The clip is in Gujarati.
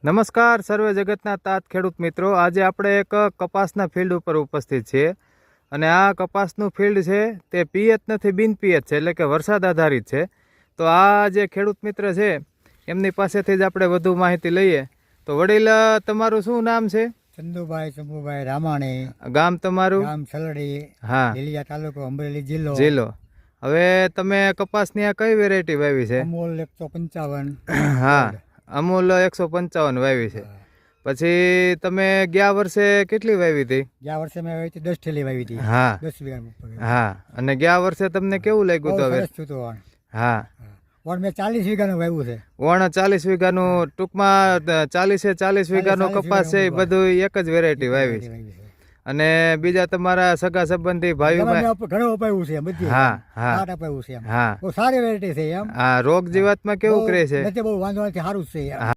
નમસ્કાર સર્વે જગતના તાત ખેડૂત મિત્રો, આજે આપણે એક કપાસના ફિલ્ડ ઉપર ઉપસ્થિત છીએ અને આ કપાસનું ફિલ્ડ છે તે પિયત નથી, બિન પિયત છે, એટલે કે વરસાદ આધારિત છે. તો આ જે ખેડૂત મિત્ર છે એમની પાસેથી જ આપણે વધુ માહિતી લઈએ. તો વડીલ, તમારું શું નામ છે? ચંદુભાઈ ચંબુભાઈ રામાણી. ગામ તમારું? ગામ સલડી. હા, લીલિયા તાલુકો, અમરેલી જિલ્લો. જિલ્લો. હવે તમે કપાસની આ કઈ વેરાયટી વાવી છે? અમૂલ 155. હા, અમૂલ 155 વાવી છે. પછી તમે ગયા વર્ષે કેટલી વાવી હતી? ગયા વર્ષે મેં વાવી હતી 10 થેલી વાવી હતી. હા, 10 વીઘા. હા. અને ગયા વર્ષે તમને કેવું લાગ્યું હતું? હવે સરસ થયું હતું. હા, વણ મેં 40 વીઘાનું વાવ્યું છે. વણ 40 વીઘાનું, ટૂંકમાં 40 વીઘાનો કપાસ છે, એ બધું એક જ વેરાયટી વાવી છે. અને બીજા તમારા સગા સંબંધી ભાઈઓમાં ઘણું અપાયું છે બધી. હા, હા, અપાયું છે. હા. બહુ સારી વેરાયટી છે એમ. આ રોગ જીવાતમાં કેવું કરે છે? નથી, બહુ વાંધો નથી, સારું જ છે.